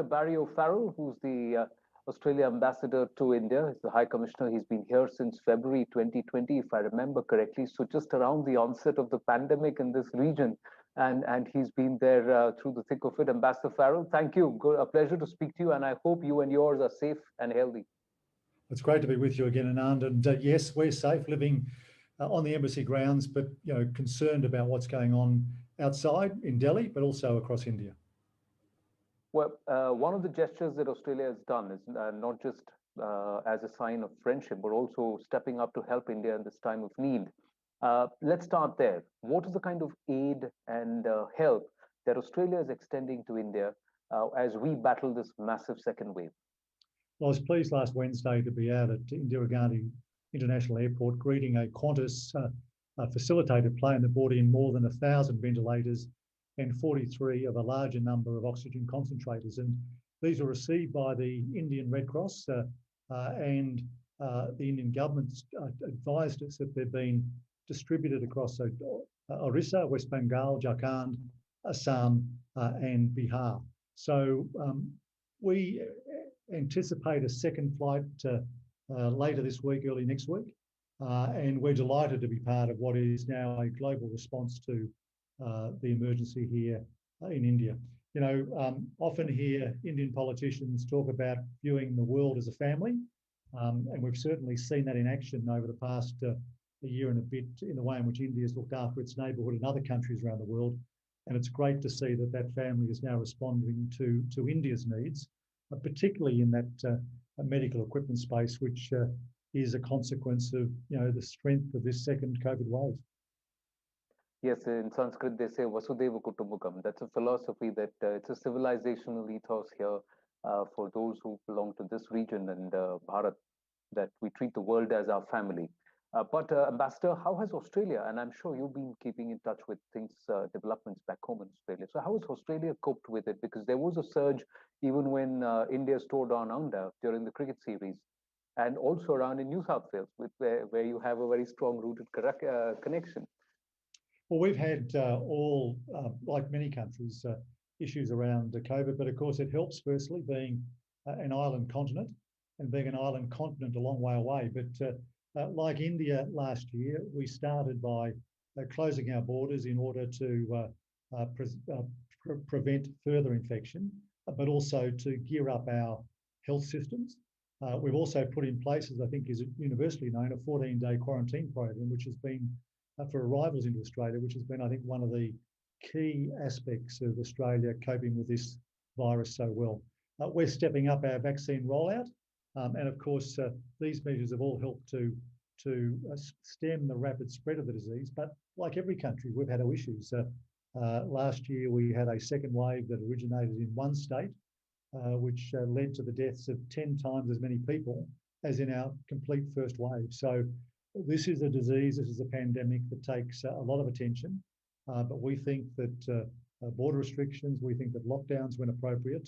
Barry O'Farrell, who's the Australia ambassador to India. He's the High Commissioner. He's been here since February 2020, if I remember correctly. So just around the onset of the pandemic in this region. And he's been there through the thick of it. Ambassador Farrell, thank you. Good, a pleasure to speak to you. And I hope you and yours are safe and healthy. It's great to be with you again, Anand. And yes, we're safe living on the embassy grounds, but concerned about what's going on outside in Delhi, but also across India. Well, one of the gestures that Australia has done is not just as a sign of friendship, but also stepping up to help India in this time of need. Let's start there. What is the kind of aid and help that Australia is extending to India as we battle this massive second wave? Well, I was pleased last Wednesday to be out at Indira Gandhi International Airport greeting a Qantas facilitated plane that brought in more than 1,000 ventilators and 43 of a larger number of oxygen concentrators. And these were received by the Indian Red Cross and the Indian government advised us that they've been distributed across Orissa, West Bengal, Jharkhand, Assam and Bihar. So we anticipate a second flight later this week, early next week. And we're delighted to be part of what is now a global response to the emergency here in India. Often hear Indian politicians talk about viewing the world as a family. And we've certainly seen that in action over the past a year and a bit in the way in which India has looked after its neighbourhood and other countries around the world. And it's great to see that that family is now responding to India's needs, particularly in that medical equipment space, which is a consequence of the strength of this second COVID wave. Yes, in Sanskrit they say Vasudeva Kutumbakam. That's a philosophy that it's a civilizational ethos here for those who belong to this region and Bharat, that we treat the world as our family. But Ambassador, how has Australia, and I'm sure you've been keeping in touch with things, developments back home in Australia. So how has Australia coped with it? Because there was a surge even when India stood on under during the cricket series, and also around in New South Wales, where you have a very strong rooted connection. Well, we've had all, like many countries, issues around COVID, but of course it helps firstly being an island continent and being an island continent a long way away. But like India last year, we started by closing our borders in order to prevent further infection, but also to gear up our health systems. We've also put in place, as I think is universally known, a 14-day quarantine program, which has been for arrivals into Australia, which has been, I think, one of the key aspects of Australia coping with this virus so well. We're stepping up our vaccine rollout. And of course, these measures have all helped to stem the rapid spread of the disease. But like every country, we've had our issues. Last year, we had a second wave that originated in one state, which led to the deaths of 10 times as many people as in our complete first wave. So this is a disease, this is a pandemic that takes a lot of attention. But we think that border restrictions, we think that lockdowns when appropriate,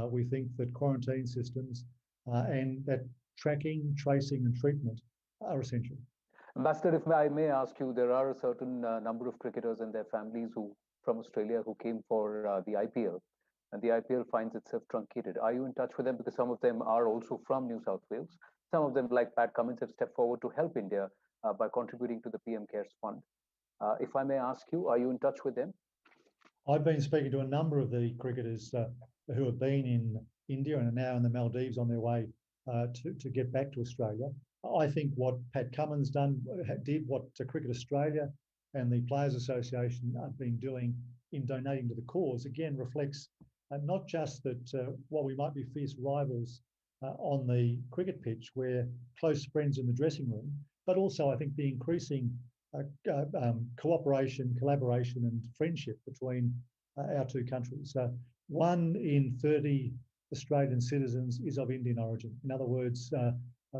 we think that quarantine systems and that tracking, tracing and treatment are essential. Ambassador, if I may ask you, there are a certain number of cricketers and their families from Australia who came for the IPL, and the IPL finds itself truncated. Are you in touch with them? Because some of them are also from New South Wales. Some of them, like Pat Cummins, have stepped forward to help India by contributing to the PM Cares Fund. If I may ask you, are you in touch with them? I've been speaking to a number of the cricketers who have been in India and are now in the Maldives on their way to get back to Australia. I think what Pat Cummins did, what Cricket Australia and the Players Association have been doing in donating to the cause, again reflects not just that while we might be fierce rivals on the cricket pitch, we're close friends in the dressing room, but also I think the increasing cooperation, collaboration and friendship between our two countries. 1 in 30 Australian citizens is of Indian origin. In other words,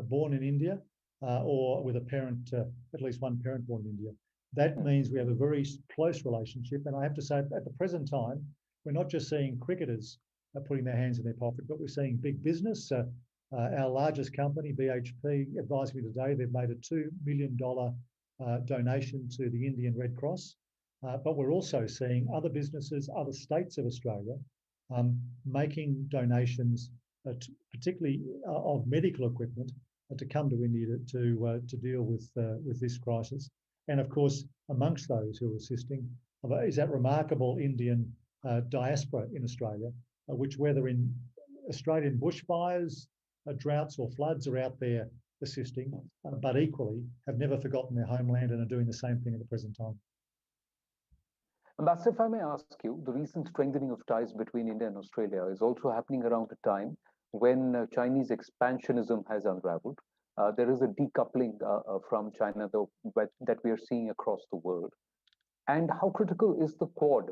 born in India or with a parent, at least one parent born in India. That means we have a very close relationship. And I have to say, at the present time, we're not just seeing cricketers putting their hands in their pocket, but we're seeing big business. Our largest company, BHP, advised me today they've made a $2 million donation to the Indian Red Cross. But we're also seeing other businesses, other states of Australia making donations, particularly of medical equipment, to come to India to deal with this crisis. And of course, amongst those who are assisting is that remarkable Indian diaspora in Australia, which whether in Australian bushfires, droughts or floods are out there assisting, but equally have never forgotten their homeland and are doing the same thing at the present time. Ambassador, if I may ask you, the recent strengthening of ties between India and Australia is also happening around a time when Chinese expansionism has unraveled. There is a decoupling from China, though, that we are seeing across the world. And how critical is the Quad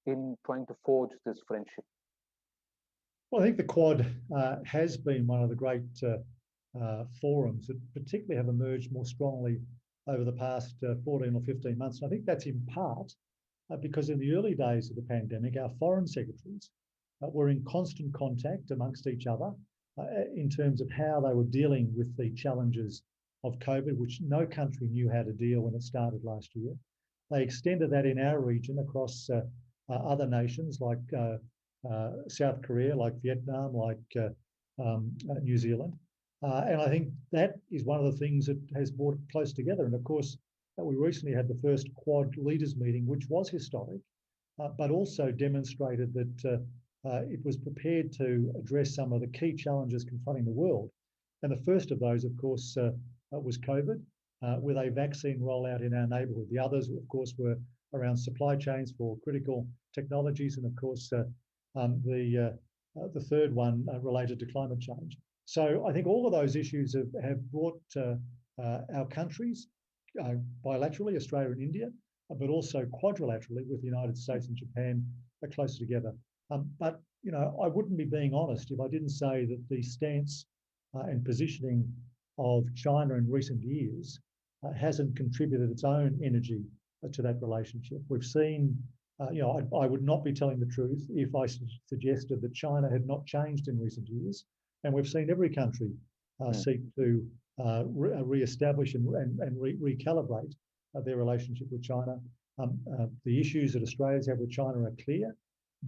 in trying to forge this friendship? Well, I think the Quad has been one of the great forums that particularly have emerged more strongly over the past 14 or 15 months. And I think that's in part because in the early days of the pandemic, our foreign secretaries were in constant contact amongst each other in terms of how they were dealing with the challenges of COVID, which no country knew how to deal when it started last year. They extended that in our region across other nations like South Korea, like Vietnam, like New Zealand. And I think that is one of the things that has brought it close together. And of course, we recently had the first Quad leaders meeting, which was historic, but also demonstrated that it was prepared to address some of the key challenges confronting the world. And the first of those, of course, was COVID, with a vaccine rollout in our neighbourhood. The others, of course, were around supply chains for critical technologies, and of course, the third one related to climate change. So I think all of those issues have brought our countries, bilaterally, Australia and India, but also quadrilaterally with the United States and Japan, closer together. But, you know, I wouldn't be being honest if I didn't say that the stance and positioning of China in recent years hasn't contributed its own energy to that relationship. We've seen, you know, I would not be telling the truth if I suggested that China had not changed in recent years. And we've seen every country seek to re-establish and recalibrate their relationship with China. The issues that Australians have with China are clear,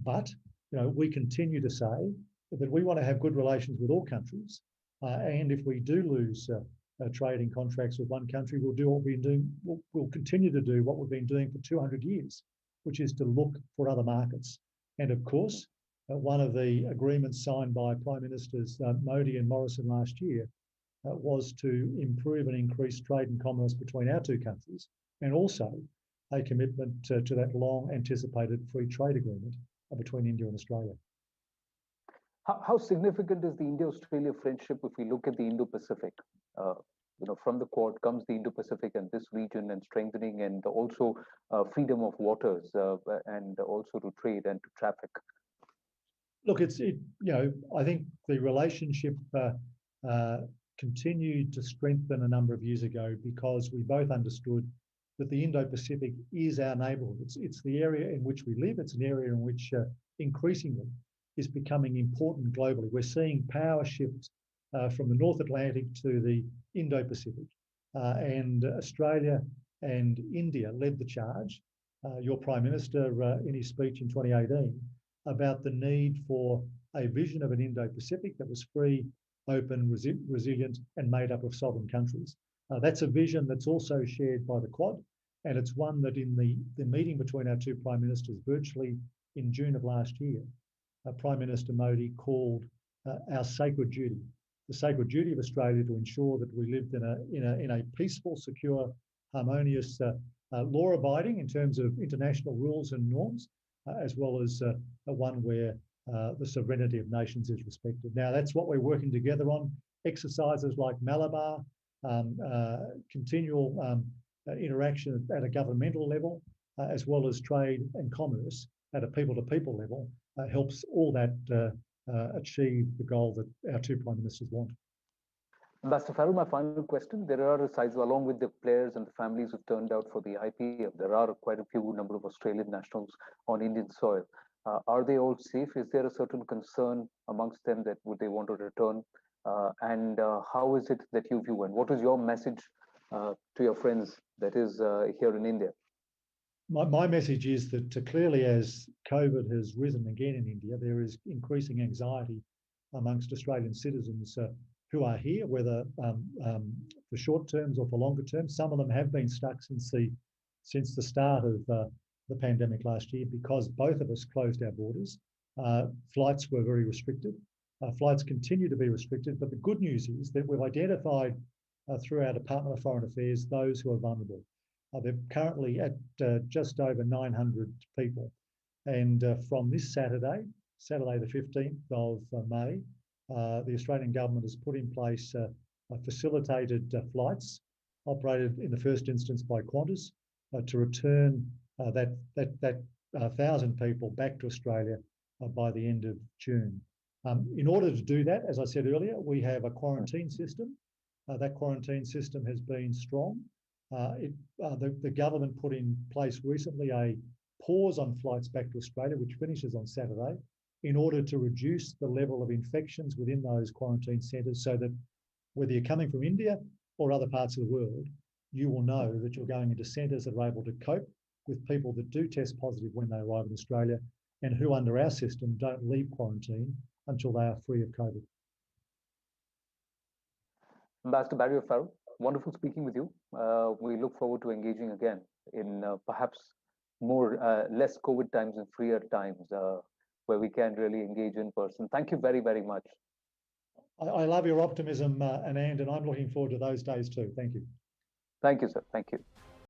but you know, we continue to say that we want to have good relations with all countries. And if we do lose trading contracts with one country, we'll do what we've been doing. We'll continue to do what we've been doing for 200 years, which is to look for other markets. And of course, one of the agreements signed by Prime Ministers Modi and Morrison last year was to improve and increase trade and commerce between our two countries, and also a commitment to that long anticipated free trade agreement between India and Australia. How significant is the India-Australia friendship if we look at the Indo-Pacific? You know, from the Quad comes the Indo-Pacific and this region and strengthening, and also freedom of waters and also to trade and to traffic. Look, you know, I think the relationship continued to strengthen a number of years ago because we both understood that the Indo-Pacific is our neighbourhood. It's the area in which we live. It's an area in which increasingly is becoming important globally. We're seeing power shift from the North Atlantic to the Indo-Pacific, and Australia and India led the charge. Your Prime Minister in his speech in 2018 about the need for a vision of an Indo-Pacific that was free, open, resilient, and made up of sovereign countries. That's a vision that's also shared by the Quad, and it's one that in the meeting between our two Prime Ministers virtually in June of last year, Prime Minister Modi called our sacred duty, the sacred duty of Australia to ensure that we lived in a peaceful, secure, harmonious, law-abiding in terms of international rules and norms, as well as one where the sovereignty of nations is respected. Now, that's what we're working together on. Exercises like Malabar, continual interaction at a governmental level, as well as trade and commerce at a people-to-people level, helps all that achieve the goal that our two Prime Ministers want. Ambassador Farrell, my final question. There are sides, along with the players and the families who've turned out for the IPL, there are quite a few number of Australian nationals on Indian soil. Are they all safe? Is there a certain concern amongst them that would they want to return? And how is it that you view, and what is your message to your friends that is here in India? my message is that clearly, as COVID has risen again in India, there is increasing anxiety amongst Australian citizens who are here, whether for short terms or for longer terms. Some of them have been stuck since the start of the pandemic last year, because both of us closed our borders. Flights were very restricted. Flights continue to be restricted, but the good news is that we've identified through our Department of Foreign Affairs those who are vulnerable. They're currently at just over 900 people. And from this Saturday the 15th of May, the Australian government has put in place facilitated flights operated in the first instance by Qantas to return that 1,000 people back to Australia by the end of June. In order to do that, as I said earlier, we have a quarantine system. That quarantine system has been strong. The government put in place recently a pause on flights back to Australia, which finishes on Saturday, in order to reduce the level of infections within those quarantine centres, so that whether you're coming from India or other parts of the world, you will know that you're going into centres that are able to cope with people that do test positive when they arrive in Australia, and who under our system don't leave quarantine until they are free of COVID. Ambassador Barry O'Farrell, wonderful speaking with you. We look forward to engaging again in perhaps less COVID times and freer times where we can really engage in person. Thank you very, very much. I love your optimism, Anand, and I'm looking forward to those days too. Thank you. Thank you, sir. Thank you.